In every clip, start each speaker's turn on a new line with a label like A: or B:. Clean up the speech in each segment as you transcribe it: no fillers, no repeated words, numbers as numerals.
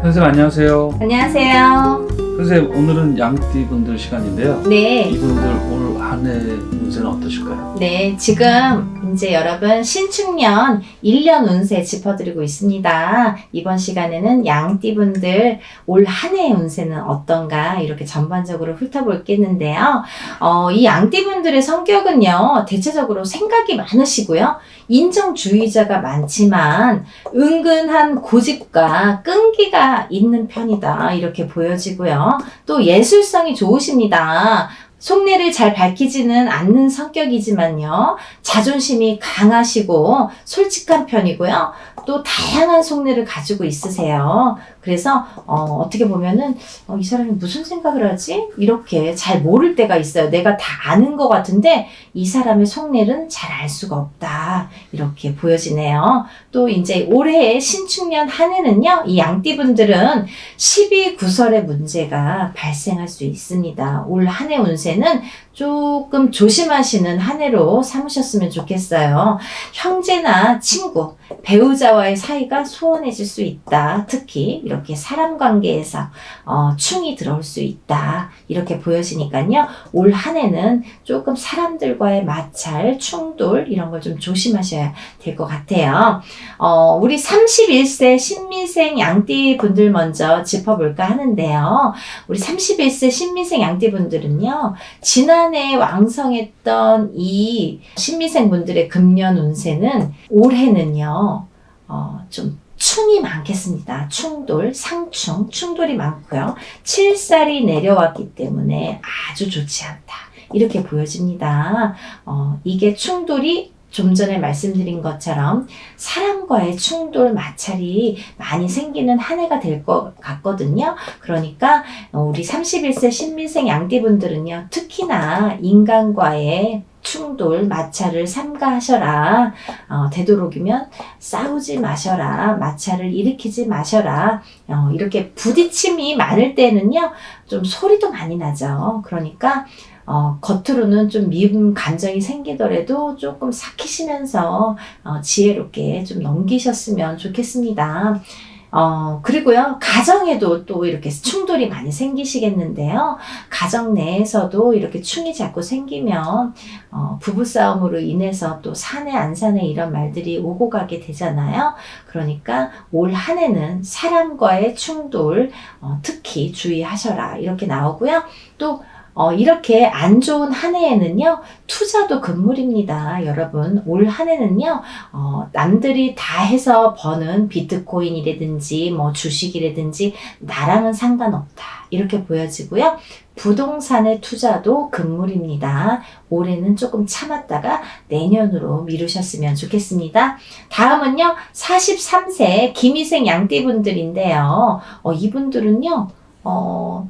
A: 선생님 안녕하세요.
B: 안녕하세요.
A: 선생님 오늘은 양띠분들 시간인데요.
B: 네.
A: 이분들 올 한 해 운세는 어떠실까요?
B: 네, 지금 이제 여러분 신축년 1년 운세 짚어드리고 있습니다. 이번 시간에는 양띠분들 올 한 해의 운세는 어떤가 이렇게 전반적으로 훑어볼겠는데요. 이 양띠분들의 성격은요, 대체적으로 생각이 많으시고요. 인정주의자가 많지만 은근한 고집과 끈기가 있는 편이다 이렇게 보여지고요. 또 예술성이 좋으십니다. 속내를 잘 밝히지는 않는 성격이지만요. 자존심이 강하시고 솔직한 편이고요. 또 다양한 속내를 가지고 있으세요. 그래서 어떻게 보면은 이 사람이 무슨 생각을 하지? 이렇게 잘 모를 때가 있어요. 내가 다 아는 것 같은데 이 사람의 속내는 잘 알 수가 없다. 이렇게 보여지네요. 또 이제 올해의 신축년 한 해는요. 이 양띠분들은 12구설의 문제가 발생할 수 있습니다. 올 한 해 운세는 조금 조심하시는 한 해로 삼으셨으면 좋겠어요. 형제나 친구, 배우자와의 사이가 소원해질 수 있다. 특히 이렇게 사람 관계에서 충이 들어올 수 있다. 이렇게 보여지니까요. 올 한 해는 조금 사람들과의 마찰, 충돌 이런 걸 좀 조심하셔야 될 것 같아요. 우리 31세 신미생 양띠 분들 먼저 짚어볼까 하는데요. 우리 31세 신미생 양띠 분들은요. 지난해 왕성했던 이 신미생 분들의 금년 운세는 올해는요. 좀 충이 많겠습니다. 충돌, 상충, 충돌이 많고요. 7살이 내려왔기 때문에 아주 좋지 않다. 이렇게 보여집니다. 이게 충돌이 좀 전에 말씀드린 것처럼 사람과의 충돌, 마찰이 많이 생기는 한 해가 될 것 같거든요. 그러니까 우리 31세 신미생 양띠분들은요. 특히나 인간과의 충돌, 마찰을 삼가하셔라. 되도록이면 싸우지 마셔라. 마찰을 일으키지 마셔라. 이렇게 부딪힘이 많을 때는요. 좀 소리도 많이 나죠. 그러니까 겉으로는 좀 미움 감정이 생기더라도 조금 삭히시면서 지혜롭게 좀 넘기셨으면 좋겠습니다. 그리고요, 가정에도 또 이렇게 충돌이 많이 생기시겠는데요. 가정 내에서도 이렇게 충이 자꾸 생기면, 부부싸움으로 인해서 또 사내 안 사내 이런 말들이 오고 가게 되잖아요. 그러니까 올 한 해는 사람과의 충돌, 특히 주의하셔라. 이렇게 나오고요. 또 이렇게 안 좋은 한 해에는요, 투자도 금물입니다. 여러분, 올 한 해는요, 남들이 다 해서 버는 비트코인이라든지, 주식이라든지, 나랑은 상관없다. 이렇게 보여지고요. 부동산의 투자도 금물입니다. 올해는 조금 참았다가 내년으로 미루셨으면 좋겠습니다. 다음은요, 43세 김희생 양띠분들인데요. 이분들은요,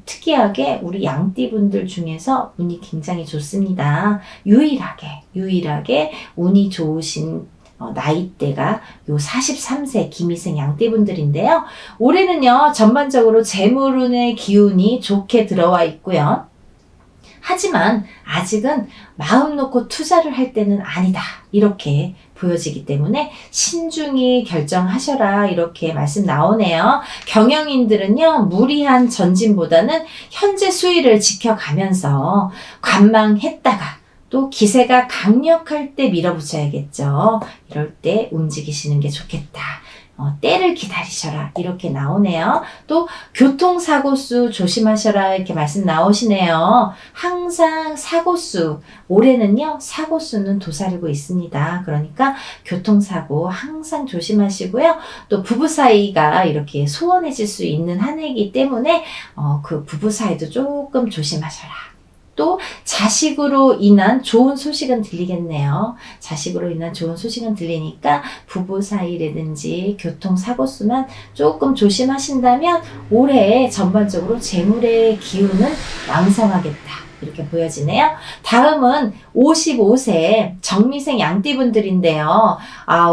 B: 특이하게 우리 양띠분들 중에서 운이 굉장히 좋습니다. 유일하게 운이 좋으신 나이대가 요 43세 김희생 양띠분들인데요. 올해는요, 전반적으로 재물운의 기운이 좋게 들어와 있고요. 하지만 아직은 마음 놓고 투자를 할 때는 아니다. 이렇게 보여지기 때문에 신중히 결정하셔라. 이렇게 말씀 나오네요. 경영인들은요, 무리한 전진보다는 현재 수위를 지켜가면서 관망했다가 또 기세가 강력할 때 밀어붙여야겠죠. 이럴 때 움직이시는 게 좋겠다. 때를 기다리셔라. 이렇게 나오네요. 또 교통사고수 조심하셔라. 이렇게 말씀 나오시네요. 항상 사고수, 올해는요, 사고수는 도사리고 있습니다. 그러니까 교통사고 항상 조심하시고요. 또 부부 사이가 이렇게 소원해질 수 있는 한 해이기 때문에 그 부부 사이도 조금 조심하셔라. 또 자식으로 인한 좋은 소식은 들리겠네요. 자식으로 인한 좋은 소식은 들리니까 부부 사이라든지 교통사고수만 조금 조심하신다면 올해 전반적으로 재물의 기운은 왕성하겠다. 이렇게 보여지네요. 다음은 55세 정미생 양띠분들인데요.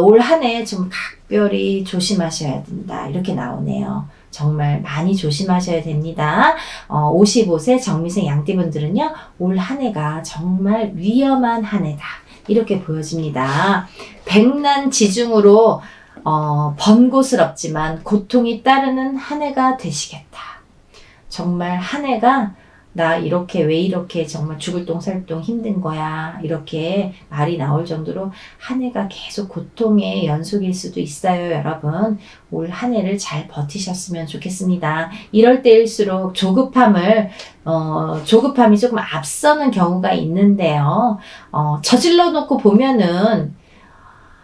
B: 올 한 해 좀 각별히 조심하셔야 된다. 이렇게 나오네요. 정말 많이 조심하셔야 됩니다. 55세 정미생 양띠분들은요, 올 한 해가 정말 위험한 한 해다. 이렇게 보여집니다. 백난지중으로 번거스럽지만 고통이 따르는 한 해가 되시겠다. 정말 한 해가 나 이렇게 왜 이렇게 정말 죽을 똥 살 똥 힘든 거야 이렇게 말이 나올 정도로 한 해가 계속 고통의 연속일 수도 있어요. 여러분 올 한 해를 잘 버티셨으면 좋겠습니다. 이럴 때일수록 조급함이 조금 앞서는 경우가 있는데요. 저질러 놓고 보면은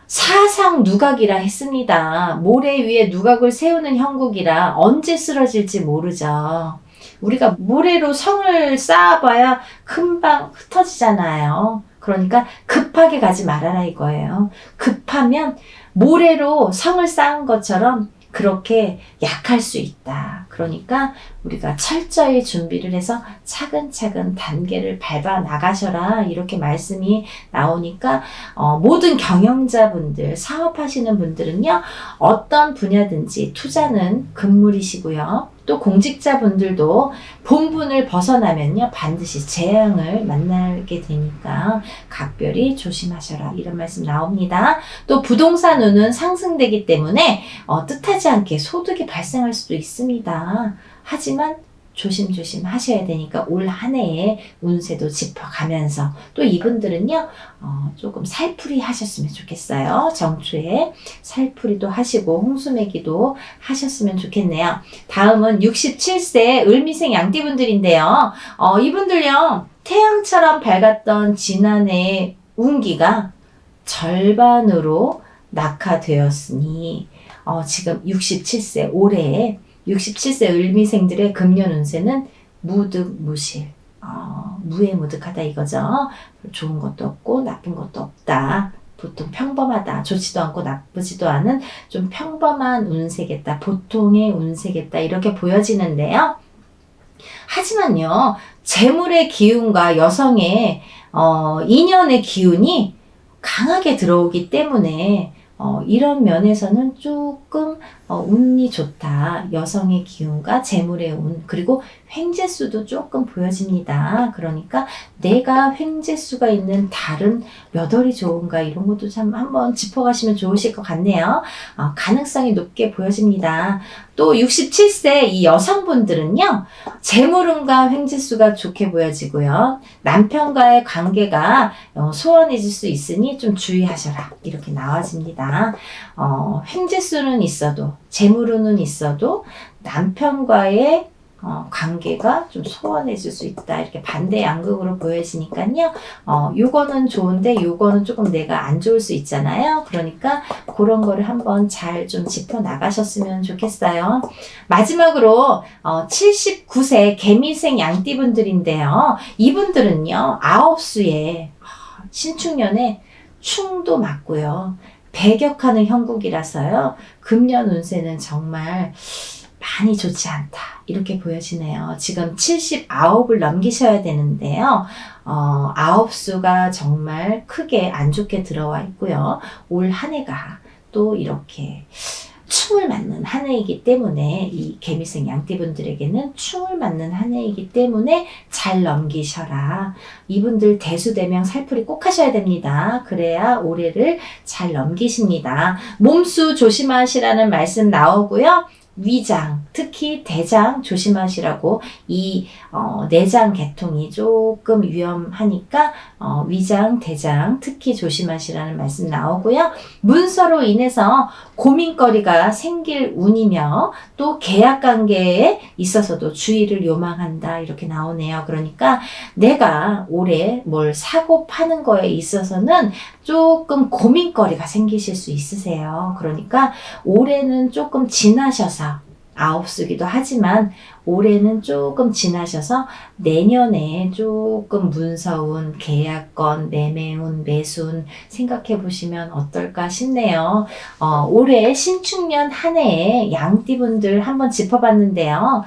B: 사상 누각이라 했습니다. 모래 위에 누각을 세우는 형국이라 언제 쓰러질지 모르죠. 우리가 모래로 성을 쌓아봐야 금방 흩어지잖아요. 그러니까 급하게 가지 말아라 이거예요. 급하면 모래로 성을 쌓은 것처럼 그렇게 약할 수 있다. 그러니까 우리가 철저히 준비를 해서 차근차근 단계를 밟아 나가셔라 이렇게 말씀이 나오니까 모든 경영자분들, 사업하시는 분들은요. 어떤 분야든지 투자는 금물이시고요. 또 공직자분들도 본분을 벗어나면요. 반드시 재앙을 만나게 되니까 각별히 조심하셔라 이런 말씀 나옵니다. 또 부동산 운은 상승되기 때문에 뜻하지 않게 소득이 발생할 수도 있습니다. 하지만 조심조심 하셔야 되니까 올 한 해의 운세도 짚어가면서 또 이분들은요 조금 살풀이 하셨으면 좋겠어요. 정초에 살풀이도 하시고 홍수매기도 하셨으면 좋겠네요. 다음은 67세 을미생 양띠분들인데요. 이분들요 태양처럼 밝았던 지난해 운기가 절반으로 낙하되었으니 지금 67세 올해 67세 을미생들의 금년 운세는 무득무실, 무해무득하다 이거죠. 좋은 것도 없고 나쁜 것도 없다. 보통 평범하다. 좋지도 않고 나쁘지도 않은 좀 평범한 운세겠다. 보통의 운세겠다. 이렇게 보여지는데요. 하지만요. 재물의 기운과 여성의 인연의 기운이 강하게 들어오기 때문에 이런 면에서는 조금 운이 좋다. 여성의 기운과 재물의 운 그리고 횡재수도 조금 보여집니다. 그러니까 내가 횡재수가 있는 달은 몇 월이 좋은가 이런 것도 참 한번 짚어가시면 좋으실 것 같네요. 가능성이 높게 보여집니다. 또 67세 이 여성분들은요. 재물운과 횡재수가 좋게 보여지고요. 남편과의 관계가 소원해질 수 있으니 좀 주의하셔라. 이렇게 나와집니다. 횡재수는 있어도 재물운은 있어도 남편과의 관계가 좀 소원해질 수 있다. 이렇게 반대 양극으로 보여지니까요. 요거는 좋은데 요거는 조금 내가 안 좋을 수 있잖아요. 그러니까 그런 거를 한번 잘 좀 짚어 나가셨으면 좋겠어요. 마지막으로 79세 개미생 양띠분들인데요. 이분들은요. 아홉수에 신축년에 충도 맞고요. 배격하는 형국이라서요. 금년 운세는 정말 많이 좋지 않다. 이렇게 보여지네요. 지금 79을 넘기셔야 되는데요. 아홉수가 정말 크게 안 좋게 들어와 있고요. 올 한 해가 또 이렇게 충을 맞는 한 해이기 때문에 이 개미생 양띠분들에게는 충을 맞는 한 해이기 때문에 잘 넘기셔라. 이분들 대수대명 살풀이 꼭 하셔야 됩니다. 그래야 올해를 잘 넘기십니다. 몸수 조심하시라는 말씀 나오고요. 위장, 특히 대장 조심하시라고 이 내장 계통이 조금 위험하니까 위장, 대장 특히 조심하시라는 말씀 나오고요. 문서로 인해서 고민거리가 생길 운이며 또 계약관계에 있어서도 주의를 요망한다 이렇게 나오네요. 그러니까 내가 올해 뭘 사고 파는 거에 있어서는 조금 고민거리가 생기실 수 있으세요. 그러니까 올해는 조금 지나셔서 아홉수기도 하지만 올해는 조금 지나셔서 내년에 조금 문서운, 계약건, 매매운, 매수운 생각해 보시면 어떨까 싶네요. 올해 신축년 한 해에 양띠분들 한번 짚어봤는데요.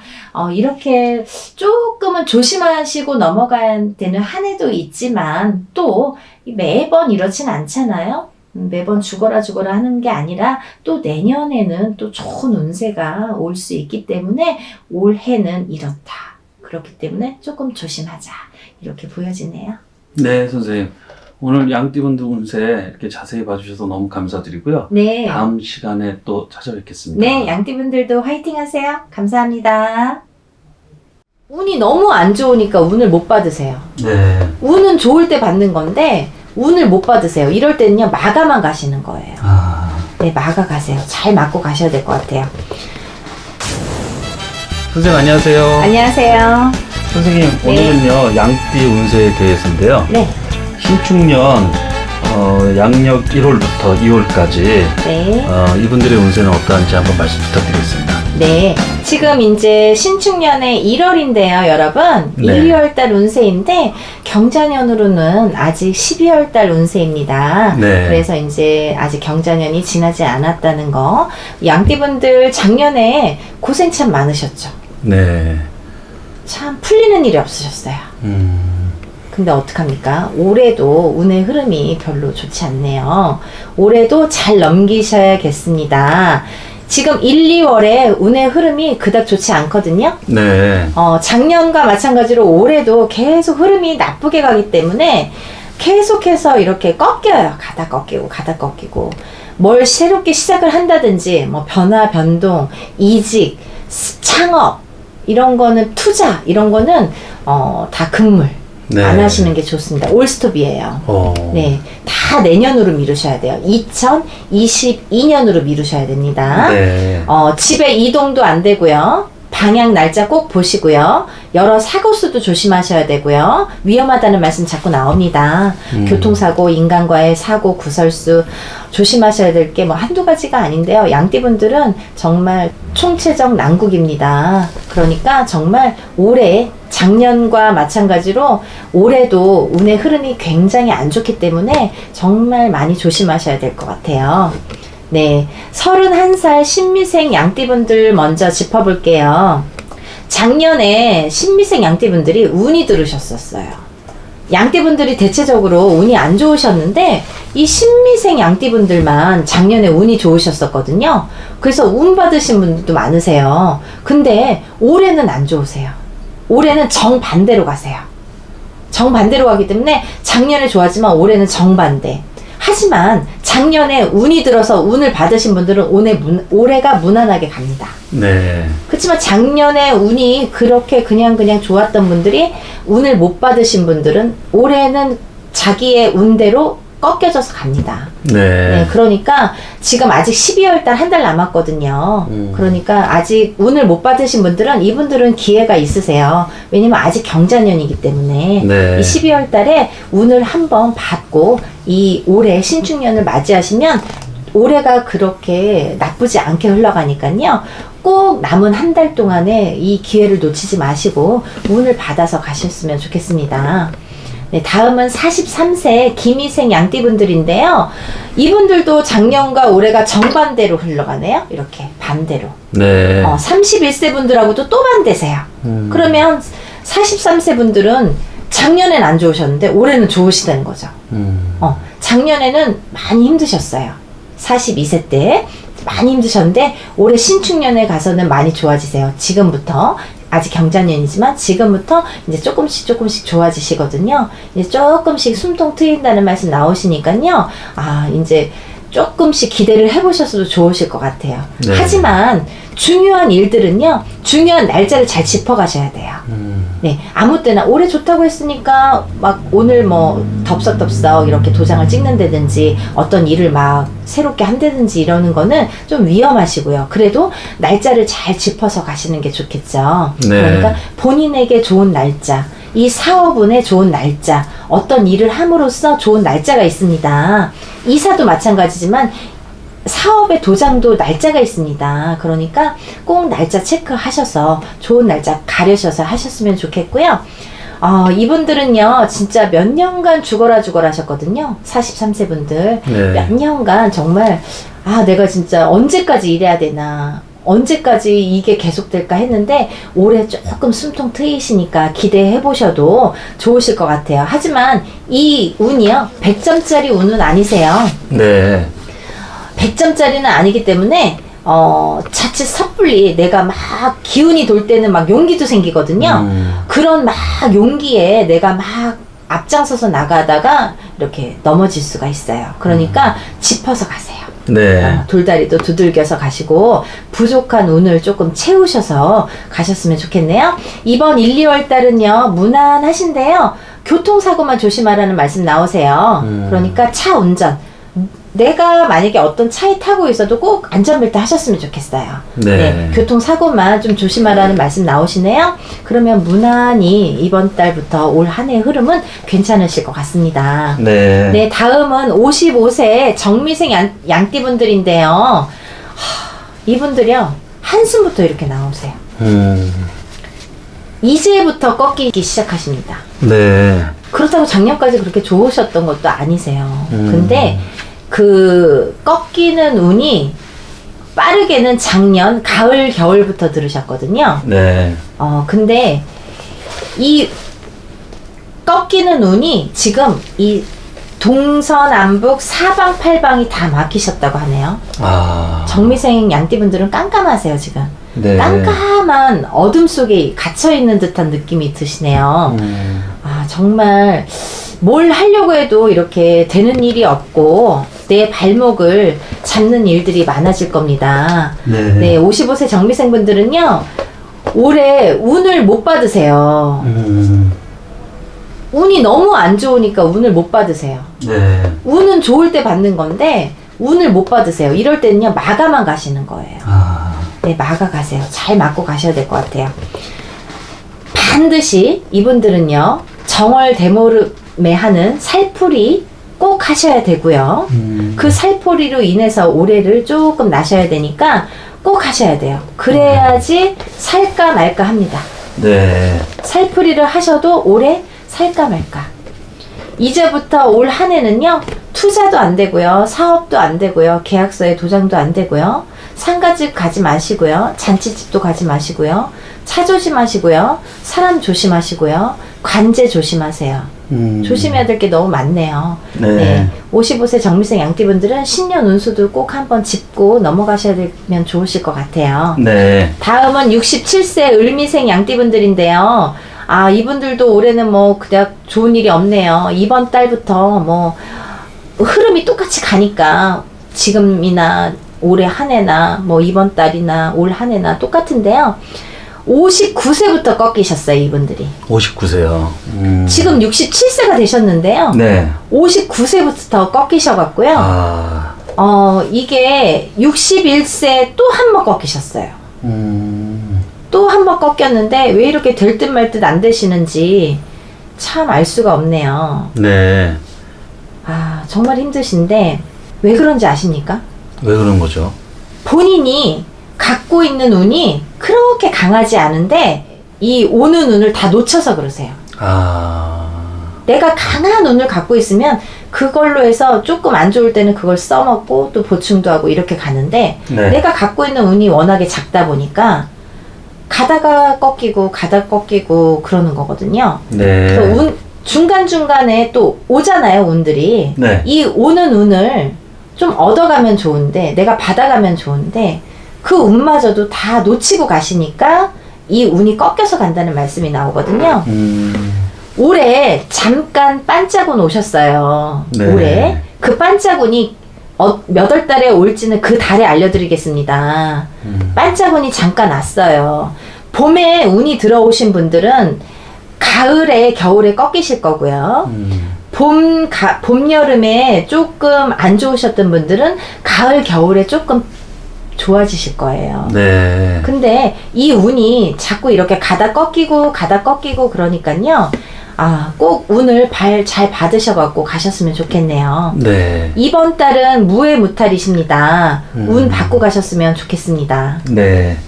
B: 이렇게 조금은 조심하시고 넘어가야 되는 한 해도 있지만 또 매번 이렇진 않잖아요. 매번 죽어라 하는 게 아니라 또 내년에는 또 좋은 운세가 올 수 있기 때문에 올해는 이렇다. 그렇기 때문에 조금 조심하자. 이렇게 보여지네요.
A: 네, 선생님. 오늘 양띠분들 운세 이렇게 자세히 봐주셔서 너무 감사드리고요.
B: 네.
A: 다음 시간에 또 찾아뵙겠습니다.
B: 네, 양띠분들도 화이팅 하세요. 감사합니다. 운이 너무 안 좋으니까 운을 못 받으세요.
A: 네.
B: 운은 좋을 때 받는 건데 운을 못 받으세요. 이럴 때는요, 마가만 가시는 거예요. 네, 마가 가세요. 잘 맞고 가셔야 될 것 같아요.
A: 선생님 안녕하세요.
B: 안녕하세요.
A: 선생님
B: 네.
A: 오늘은요 양띠 운세에 대해서인데요.
B: 네,
A: 신축년 양력 1월부터 2월까지
B: 네.
A: 이분들의 운세는 어떠한지 한번 말씀 부탁드리겠습니다.
B: 네, 지금 이제 신축년의 1월인데요, 여러분.
A: 네.
B: 1, 2월 달 운세인데 경자년으로는 아직 12월 달 운세입니다.
A: 네.
B: 그래서 이제 아직 경자년이 지나지 않았다는 거. 양띠분들 작년에 고생 참 많으셨죠.
A: 네.
B: 참 풀리는 일이 없으셨어요. 근데 어떡합니까? 올해도 운의 흐름이 별로 좋지 않네요. 올해도 잘 넘기셔야겠습니다. 지금 1, 2월에 운의 흐름이 그닥 좋지 않거든요.
A: 네.
B: 작년과 마찬가지로 올해도 계속 흐름이 나쁘게 가기 때문에 계속해서 이렇게 꺾여요. 가다 꺾이고 가다 꺾이고. 뭘 새롭게 시작을 한다든지 뭐 변화, 변동, 이직, 창업 이런 거는 투자 이런 거는 다 금물.
A: 네.
B: 안 하시는 게 좋습니다. 올스톱이에요. 네, 다 내년으로 미루셔야 돼요. 2022년으로 미루셔야 됩니다.
A: 네.
B: 집에 이동도 안 되고요. 방향 날짜 꼭 보시고요. 여러 사고 수도 조심하셔야 되고요. 위험하다는 말씀 자꾸 나옵니다. 교통사고, 인간과의 사고, 구설수 조심하셔야 될 게 뭐 한두 가지가 아닌데요. 양띠분들은 정말 총체적 난국입니다. 그러니까 정말 올해 작년과 마찬가지로 올해도 운의 흐름이 굉장히 안 좋기 때문에 정말 많이 조심하셔야 될 것 같아요. 네, 31살 신미생 양띠분들 먼저 짚어볼게요. 작년에 신미생 양띠분들이 운이 들으셨었어요. 양띠분들이 대체적으로 운이 안 좋으셨는데 이 신미생 양띠분들만 작년에 운이 좋으셨었거든요. 그래서 운 받으신 분들도 많으세요. 근데 올해는 안 좋으세요. 올해는 정반대로 가세요. 정반대로 가기 때문에 작년에 좋았지만 올해는 정반대. 하지만 작년에 운이 들어서 운을 받으신 분들은 올해가 무난하게 갑니다.
A: 네.
B: 그렇지만 작년에 운이 그렇게 그냥 좋았던 분들이 운을 못 받으신 분들은 올해는 자기의 운대로 꺾여져서 갑니다.
A: 네.
B: 네, 그러니까 지금 아직 12월 달 한 달 남았거든요. 그러니까 아직 운을 못 받으신 분들은 이분들은 기회가 있으세요. 왜냐면 아직 경자년이기 때문에
A: 네.
B: 이 12월 달에 운을 한번 받고 이 올해 신축년을 맞이하시면 올해가 그렇게 나쁘지 않게 흘러가니까요. 꼭 남은 한 달 동안에 이 기회를 놓치지 마시고 운을 받아서 가셨으면 좋겠습니다. 네, 다음은 43세 김희생 양띠분들인데요. 이분들도 작년과 올해가 정반대로 흘러가네요. 이렇게 반대로.
A: 네.
B: 31세 분들하고도 또 반대세요. 그러면 43세 분들은 작년엔 안 좋으셨는데 올해는 좋으시다는 거죠. 작년에는 많이 힘드셨어요. 42세 때 많이 힘드셨는데 올해 신축년에 가서는 많이 좋아지세요. 지금부터. 아직 경자년이지만 지금부터 이제 조금씩 좋아지시거든요. 이제 조금씩 숨통 트인다는 말씀 나오시니까요. 이제 조금씩 기대를 해보셨어도 좋으실 것 같아요.
A: 네.
B: 하지만 중요한 일들은요, 중요한 날짜를 잘 짚어가셔야 돼요. 네, 아무 때나 올해 좋다고 했으니까 막 오늘 뭐 덥석덥석 이렇게 도장을 찍는다든지 어떤 일을 막 새롭게 한다든지 이러는 거는 좀 위험하시고요. 그래도 날짜를 잘 짚어서 가시는 게 좋겠죠.
A: 네.
B: 그러니까 본인에게 좋은 날짜, 이 사업운에 좋은 날짜, 어떤 일을 함으로써 좋은 날짜가 있습니다. 이사도 마찬가지지만 사업의 도장도 날짜가 있습니다. 그러니까 꼭 날짜 체크하셔서 좋은 날짜 가려셔서 하셨으면 좋겠고요. 이분들은요, 진짜 몇 년간 죽어라 하셨거든요. 43세 분들.
A: 네.
B: 몇 년간 정말, 내가 진짜 언제까지 일해야 되나. 언제까지 이게 계속될까 했는데 올해 조금 숨통 트이시니까 기대해 보셔도 좋으실 것 같아요. 하지만 이 운이요, 100점짜리 운은 아니세요.
A: 네.
B: 100점짜리는 아니기 때문에 자칫 섣불리 내가 막 기운이 돌 때는 막 용기도 생기거든요. 그런 막 용기에 내가 막 앞장서서 나가다가 이렇게 넘어질 수가 있어요. 그러니까 짚어서 가세요.
A: 네.
B: 돌다리도 두들겨서 가시고 부족한 운을 조금 채우셔서 가셨으면 좋겠네요. 이번 1, 2월 달은요 무난하신데요. 교통사고만 조심하라는 말씀 나오세요. 그러니까 차 운전. 내가 만약에 어떤 차에 타고 있어도 꼭 안전벨트 하셨으면 좋겠어요.
A: 네.
B: 교통사고만 좀 조심하라는 말씀 나오시네요. 그러면 무난히 이번 달부터 올 한 해의 흐름은 괜찮으실 것 같습니다.
A: 네.
B: 네, 다음은 55세 정미생 양띠분들인데요. 이분들이요, 한숨부터 이렇게 나오세요. 이제부터 꺾이기 시작하십니다.
A: 네.
B: 그렇다고 작년까지 그렇게 좋으셨던 것도 아니세요. 근데 그 꺾이는 운이 빠르게는 작년 가을 겨울부터 들으셨거든요.
A: 네.
B: 근데 이 꺾이는 운이 지금 이 동서남북 사방팔방이 다 막히셨다고 하네요.
A: 아.
B: 정미생 양띠분들은 깜깜하세요 지금.
A: 네.
B: 깜깜한 어둠 속에 갇혀있는 듯한 느낌이 드시네요. 아, 정말 뭘 하려고 해도 이렇게 되는 일이 없고 내 발목을 잡는 일들이 많아질 겁니다.
A: 네.
B: 네, 55세 정미생분들은요 올해 운을 못 받으세요. 운이 너무 안 좋으니까 운을 못 받으세요.
A: 네.
B: 운은 좋을 때 받는 건데 운을 못 받으세요. 이럴 때는요 마가만 가시는 거예요.
A: 아.
B: 네, 마가 가세요. 잘 맞고 가셔야 될 것 같아요. 반드시 이분들은요 정월대모름에 하는 살풀이 꼭 하셔야 되고요. 그 살풀이로 인해서 올해를 조금 나셔야 되니까 꼭 하셔야 돼요. 그래야지 살까 말까 합니다.
A: 네.
B: 살풀이를 하셔도 올해 살까 말까. 이제부터 올 한 해는요 투자도 안 되고요, 사업도 안 되고요, 계약서에 도장도 안 되고요, 상가집 가지 마시고요, 잔치집도 가지 마시고요, 차 조심하시고요, 사람 조심하시고요, 관제 조심하세요. 조심해야 될 게 너무 많네요.
A: 네.
B: 55세 정미생 양띠분들은 신년 운수도 꼭 한번 짚고 넘어가셔야 되면 좋으실 것 같아요.
A: 네.
B: 다음은 67세 을미생 양띠분들인데요. 아, 이분들도 올해는 뭐 그닥 좋은 일이 없네요. 이번 달부터 뭐 흐름이 똑같이 가니까 지금이나 올해 한 해나 뭐 이번 달이나 올 한 해나 똑같은데요. 59세부터 꺾이셨어요, 이분들이.
A: 59세요.
B: 지금 67세가 되셨는데요.
A: 네.
B: 59세부터 꺾이셔갖고요.
A: 아.
B: 이게 61세 또 한 번 꺾이셨어요. 또 한 번 꺾였는데 왜 이렇게 될 듯 말 듯 안 되시는지 참 알 수가 없네요.
A: 네.
B: 아, 정말 힘드신데 왜 그런지 아십니까?
A: 왜 그런 거죠?
B: 본인이 갖고 있는 운이 그렇게 강하지 않은데 이 오는 운을 다 놓쳐서 그러세요.
A: 아.
B: 내가 강한 운을 갖고 있으면 그걸로 해서 조금 안 좋을 때는 그걸 써먹고 또 보충도 하고 이렇게 가는데
A: 네.
B: 내가 갖고 있는 운이 워낙에 작다 보니까 가다가 꺾이고 가다 꺾이고 그러는 거거든요.
A: 네.
B: 그래서 중간중간에 또 오잖아요, 운들이.
A: 네.
B: 이 오는 운을 좀 얻어가면 좋은데 내가 받아가면 좋은데 그 운마저도 다 놓치고 가시니까 이 운이 꺾여서 간다는 말씀이 나오거든요. 올해 잠깐 반짝운 오셨어요.
A: 네.
B: 올해 그 반짝운이 몇 월 달에 올지는 그 달에 알려드리겠습니다. 반짝운이 잠깐 왔어요. 봄에 운이 들어오신 분들은 가을에 겨울에 꺾이실 거고요. 봄 여름에 조금 안 좋으셨던 분들은 가을 겨울에 조금 좋아지실 거예요.
A: 네.
B: 근데 이 운이 자꾸 이렇게 가다 꺾이고 그러니까요. 아, 꼭 운을 잘 받으셔갖고 가셨으면 좋겠네요.
A: 네.
B: 이번 달은 무해무탈이십니다. 운 받고 가셨으면 좋겠습니다.
A: 네.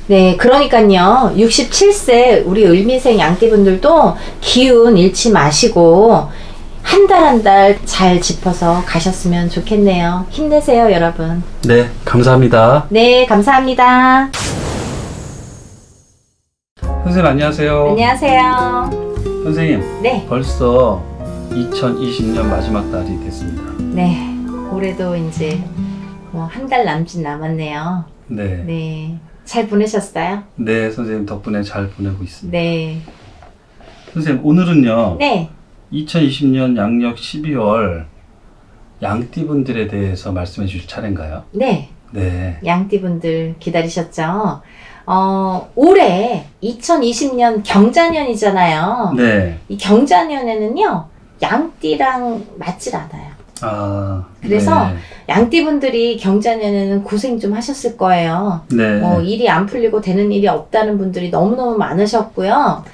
B: 네, 그러니까요. 67세 우리 을미생 양띠분들도 기운 잃지 마시고 한 달 한 달 잘 짚어서 가셨으면 좋겠네요. 힘내세요, 여러분.
A: 네. 감사합니다.
B: 네, 감사합니다.
A: 선생님 안녕하세요.
B: 안녕하세요.
A: 선생님.
B: 네.
A: 벌써 2020년 마지막 달이 됐습니다.
B: 네, 올해도 이제 뭐 한 달 남짓 남았네요.
A: 네.
B: 네, 잘 보내셨어요?
A: 네, 선생님 덕분에 잘 보내고 있습니다.
B: 네.
A: 선생님 오늘은요.
B: 네.
A: 2020년 양력 12월 양띠분들에 대해서 말씀해 주실 차례인가요?
B: 네,
A: 네.
B: 양띠분들 기다리셨죠? 올해 2020년 경자년이잖아요.
A: 네.
B: 이 경자년에는요, 양띠랑 맞질 않아요.
A: 아,
B: 그래서
A: 네.
B: 양띠분들이 경자년에는 고생 좀 하셨을 거예요.
A: 네.
B: 일이 안 풀리고 되는 일이 없다는 분들이 너무너무 많으셨고요.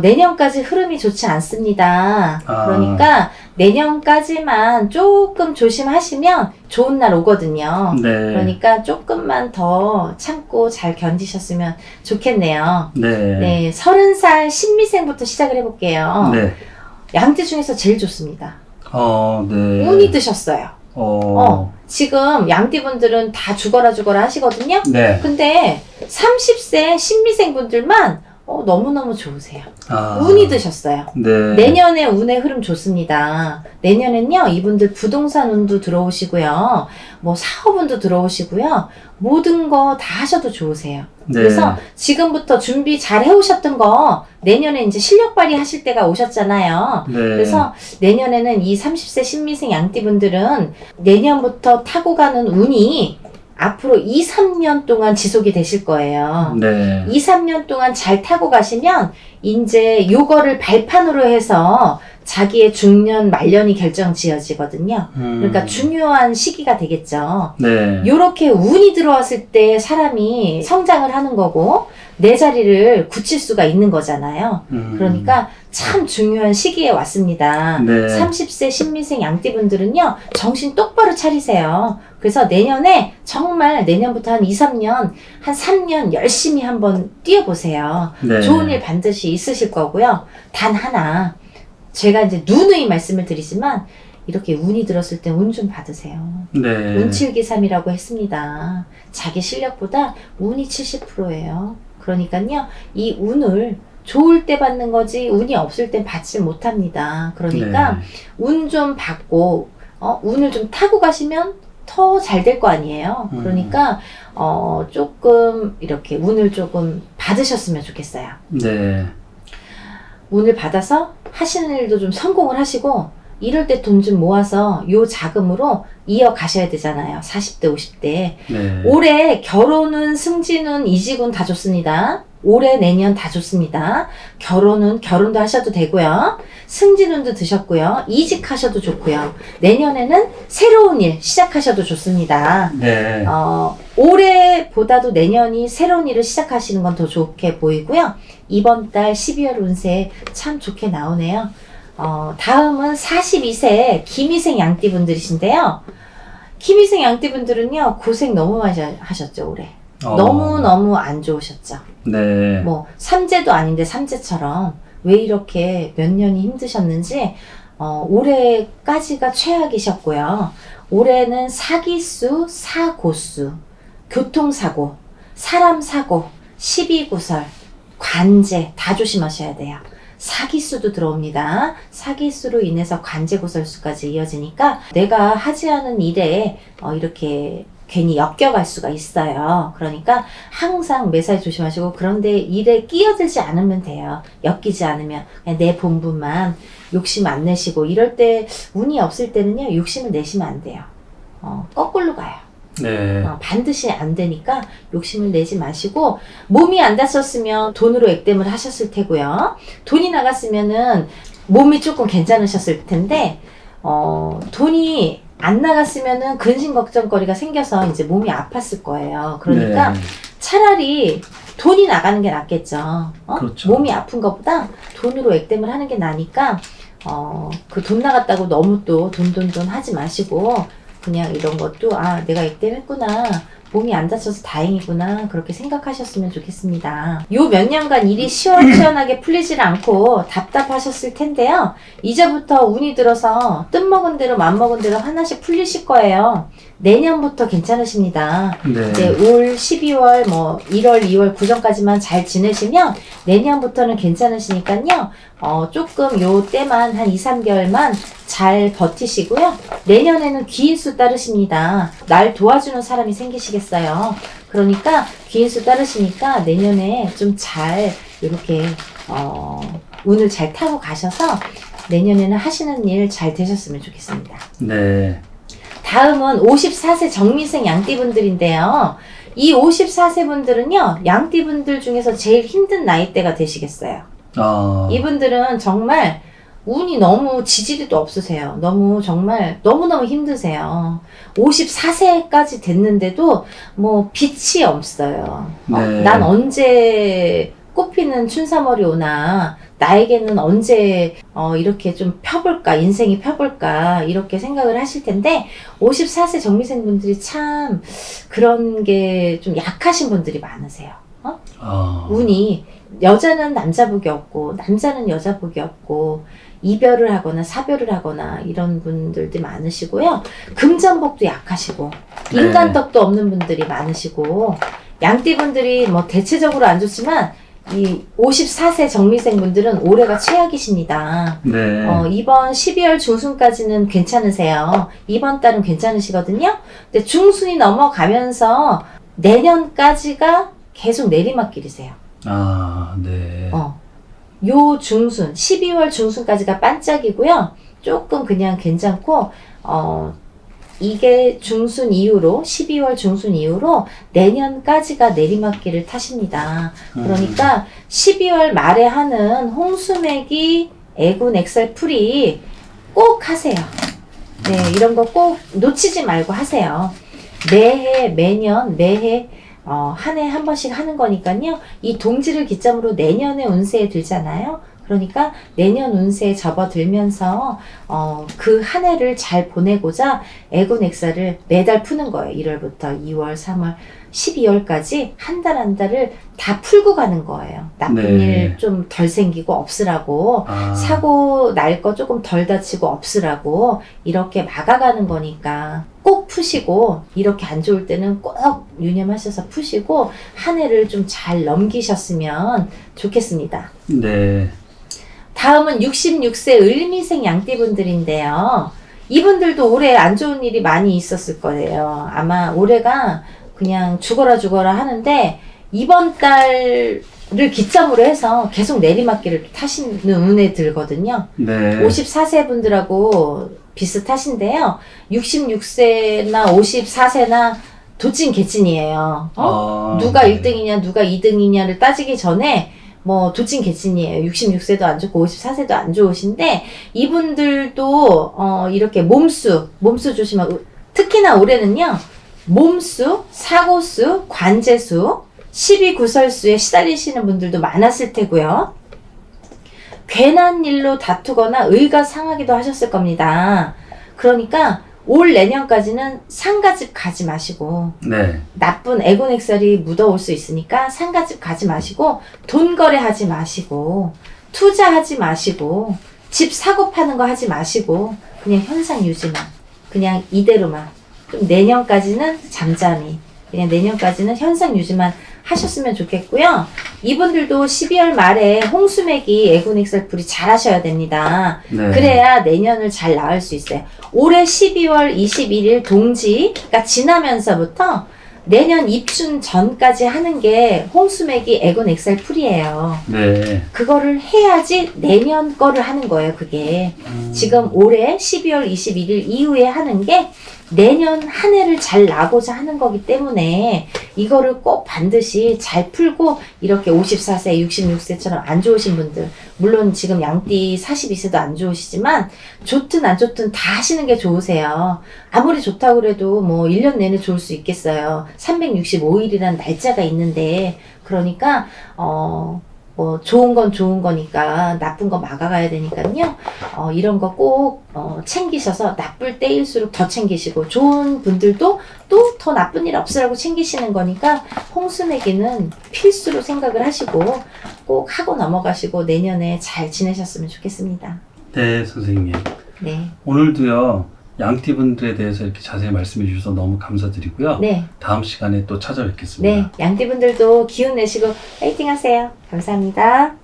B: 내년까지 흐름이 좋지 않습니다.
A: 아.
B: 그러니까 내년까지만 조금 조심하시면 좋은 날 오거든요.
A: 네.
B: 그러니까 조금만 더 참고 잘 견디셨으면 좋겠네요.
A: 네.
B: 네, 30살 신미생부터 시작을 해볼게요.
A: 네.
B: 양띠 중에서 제일 좋습니다.
A: 네.
B: 운이 드셨어요. 지금 양띠분들은 다 죽어라 하시거든요.
A: 네.
B: 근데 30세 신미생분들만 너무너무 좋으세요.
A: 아.
B: 운이 드셨어요.
A: 네.
B: 내년에 운의 흐름 좋습니다. 내년엔요, 이분들 부동산 운도 들어오시고요, 뭐 사업운도 들어오시고요, 모든 거 다 하셔도 좋으세요.
A: 네.
B: 그래서 지금부터 준비 잘 해오셨던 거 내년에 이제 실력 발휘하실 때가 오셨잖아요.
A: 네.
B: 그래서 내년에는 이 30세 신미생 양띠분들은 내년부터 타고 가는 운이 앞으로 2, 3년 동안 지속이 되실 거예요.
A: 네.
B: 2, 3년 동안 잘 타고 가시면 이제 요거를 발판으로 해서 자기의 중년, 말년이 결정 지어지거든요. 그러니까 중요한 시기가 되겠죠.
A: 네.
B: 요렇게 운이 들어왔을 때 사람이 성장을 하는 거고 내 자리를 굳힐 수가 있는 거잖아요. 그러니까 참 중요한 시기에 왔습니다.
A: 네.
B: 30세 신미생 양띠분들은요, 정신 똑바로 차리세요. 그래서 내년에 정말 내년부터 한 2, 3년, 한 3년 열심히 한번 뛰어보세요.
A: 네.
B: 좋은 일 반드시 있으실 거고요. 단 하나, 제가 이제 누누이 말씀을 드리지만 이렇게 운이 들었을 때 운 좀 받으세요.
A: 네.
B: 운칠기삼이라고 했습니다. 자기 실력보다 운이 70%예요. 그러니까요, 이 운을 좋을 때 받는 거지 운이 없을 땐 받지 못합니다. 그러니까
A: 네.
B: 운 좀 받고 운을 좀 타고 가시면 더 잘 될 거 아니에요. 그러니까 조금 이렇게 운을 조금 받으셨으면 좋겠어요.
A: 네.
B: 운을 받아서 하시는 일도 좀 성공을 하시고, 이럴 때 돈 좀 모아서 요 자금으로 이어가셔야 되잖아요. 40대, 50대.
A: 네.
B: 올해 결혼은, 승진은, 이직은 다 좋습니다. 올해, 내년 다 좋습니다. 결혼도 하셔도 되고요. 승진운도 드셨고요. 이직하셔도 좋고요. 내년에는 새로운 일 시작하셔도 좋습니다.
A: 네.
B: 올해보다도 내년이 새로운 일을 시작하시는 건 더 좋게 보이고요. 이번 달 12월 운세 참 좋게 나오네요. 다음은 42세 김희생 양띠분들이신데요. 김희생 양띠분들은요, 고생 너무 많이 하셨죠, 올해. 너무너무 안 좋으셨죠.
A: 네.
B: 뭐, 삼재도 아닌데 삼재처럼 왜 이렇게 몇 년이 힘드셨는지, 올해까지가 최악이셨고요. 올해는 사기수, 사고수, 교통사고, 사람사고, 시비구설, 관제 다 조심하셔야 돼요. 사기수도 들어옵니다. 사기수로 인해서 관제구설수까지 이어지니까 내가 하지 않은 일에 이렇게 괜히 엮여갈 수가 있어요. 그러니까 항상 매사에 조심하시고, 그런데 일에 끼어들지 않으면 돼요. 엮이지 않으면 그냥 내 본분만 욕심 안 내시고, 이럴 때 운이 없을 때는요, 욕심을 내시면 안 돼요. 거꾸로 가요.
A: 네.
B: 반드시 안 되니까 욕심을 내지 마시고, 몸이 안 다쳤으면 돈으로 액땜을 하셨을 테고요. 돈이 나갔으면은 몸이 조금 괜찮으셨을 텐데, 돈이 안 나갔으면은 근심 걱정거리가 생겨서 이제 몸이 아팠을 거예요. 그러니까
A: 네.
B: 차라리 돈이 나가는 게 낫겠죠.
A: 그렇죠.
B: 몸이 아픈 것보다 돈으로 액땜을 하는 게 나니까, 그 돈 나갔다고 너무 또 돈 하지 마시고, 그냥 이런 것도 내가 액땜했구나, 몸이 안 다쳐서 다행이구나, 그렇게 생각하셨으면 좋겠습니다. 요 몇 년간 일이 시원시원하게 풀리질 않고 답답하셨을 텐데요. 이제부터 운이 들어서 뜻먹은 대로 맘먹은 대로 하나씩 풀리실 거예요. 내년부터 괜찮으십니다.
A: 네.
B: 이제 올 12월, 1월, 2월 구정까지만 잘 지내시면 내년부터는 괜찮으시니까요. 조금 요 때만 한 2, 3개월만 잘 버티시고요. 내년에는 귀인수 따르십니다. 날 도와주는 사람이 생기시겠어요. 그러니까 귀인수 따르시니까 내년에 좀 잘 이렇게 운을 잘 타고 가셔서 내년에는 하시는 일 잘 되셨으면 좋겠습니다.
A: 네.
B: 다음은 54세 정미생 양띠분들인데요. 이 54세 분들은요, 양띠분들 중에서 제일 힘든 나이대가 되시겠어요. 이분들은 정말 운이 너무 지지리도 없으세요. 정말 너무너무 힘드세요. 54세까지 됐는데도 뭐 빛이 없어요.
A: 네.
B: 난 언제 꽃피는 춘삼월이 오나, 나에게는 언제 이렇게 좀 펴볼까, 인생이 펴볼까, 이렇게 생각을 하실 텐데, 54세 정미생 분들이 참 그런 게 좀 약하신 분들이 많으세요. 운이, 여자는 남자 복이 없고 남자는 여자 복이 없고 이별을 하거나 사별을 하거나 이런 분들도 많으시고요. 금전복도 약하시고
A: 네.
B: 인간덕도 없는 분들이 많으시고, 양띠분들이 뭐 대체적으로 안 좋지만 이 54세 정미생 분들은 올해가 최악이십니다.
A: 네.
B: 이번 12월 중순까지는 괜찮으세요. 이번 달은 괜찮으시거든요. 근데 중순이 넘어가면서 내년까지가 계속 내리막길이세요.
A: 네.
B: 요 중순, 12월 중순까지가 반짝이고요. 조금 그냥 괜찮고, 이게 중순 이후로, 12월 중순 이후로 내년까지가 내리막길을 타십니다. 그러니까 12월 말에 하는 홍수매기, 애군, 액살, 풀이 꼭 하세요. 네, 이런 거 꼭 놓치지 말고 하세요. 매해 한 해 한 번씩 하는 거니까요. 이 동지를 기점으로 내년의 운세에 들잖아요. 그러니까 내년 운세에 접어들면서 그 한 해를 잘 보내고자 애군 액사를 매달 푸는 거예요. 1월부터 2월, 3월, 12월까지 한 달 한 달을 다 풀고 가는 거예요. 나쁜
A: 네.
B: 일 좀 덜 생기고 없으라고, 사고 날 거 조금 덜 다치고 없으라고, 이렇게 막아가는 거니까 꼭 푸시고, 이렇게 안 좋을 때는 꼭 유념하셔서 푸시고 한 해를 좀 잘 넘기셨으면 좋겠습니다.
A: 네.
B: 다음은 66세 을미생 양띠분들인데요. 이분들도 올해 안 좋은 일이 많이 있었을 거예요. 아마 올해가 그냥 죽어라 하는데, 이번 달을 기점으로 해서 계속 내리막길을 타시는 운에 들거든요.
A: 네.
B: 54세 분들하고 비슷하신데요. 66세나 54세나 도찐 개찐이에요. 누가
A: 네.
B: 1등이냐 누가 2등이냐를 따지기 전에 뭐 도찐 개찐이에요. 66세도 안 좋고 54세도 안 좋으신데, 이분들도 이렇게 몸수 조심하고, 특히나 올해는요, 몸수, 사고수, 관제수, 12구설수에 시달리시는 분들도 많았을 테고요. 괜한 일로 다투거나 의가 상하기도 하셨을 겁니다. 그러니까 올 내년까지는 상가집 가지 마시고,
A: 네.
B: 나쁜 애곤액살이 묻어올 수 있으니까 상가집 가지 마시고, 돈 거래하지 마시고, 투자하지 마시고, 집 사고 파는 거 하지 마시고, 그냥 현상 유지만, 그냥 이대로만, 좀 내년까지는 잠잠히, 그냥 내년까지는 현상 유지만 하셨으면 좋겠고요. 이분들도 12월 말에 홍수매기, 애군액살풀이 잘 하셔야 됩니다.
A: 네.
B: 그래야 내년을 잘 나을 수 있어요. 올해 12월 21일 동지가 지나면서부터 내년 입춘 전까지 하는 게 홍수매기, 애군액살풀이에요.
A: 네.
B: 그거를 해야지 내년 거를 하는 거예요, 그게. 지금 올해 12월 21일 이후에 하는 게 내년 한 해를 잘 나고자 하는 거기 때문에, 이거를 꼭 반드시 잘 풀고, 이렇게 54세, 66세처럼 안 좋으신 분들, 물론 지금 양띠 42세도 안 좋으시지만 좋든 안 좋든 다 하시는 게 좋으세요. 아무리 좋다고 그래도 뭐 1년 내내 좋을 수 있겠어요. 365일이라는 날짜가 있는데, 그러니까 뭐 좋은 건 좋은 거니까 나쁜 거 막아가야 되니까요. 이런 거 꼭 챙기셔서, 나쁠 때일수록 더 챙기시고, 좋은 분들도 또 더 나쁜 일 없으라고 챙기시는 거니까 홍수내기는 필수로 생각을 하시고 꼭 하고 넘어가시고 내년에 잘 지내셨으면 좋겠습니다.
A: 네, 선생님.
B: 네.
A: 오늘도요, 양띠분들에 대해서 이렇게 자세히 말씀해 주셔서 너무 감사드리고요.
B: 네.
A: 다음 시간에 또 찾아뵙겠습니다.
B: 네. 양띠분들도 기운 내시고 파이팅 하세요. 감사합니다.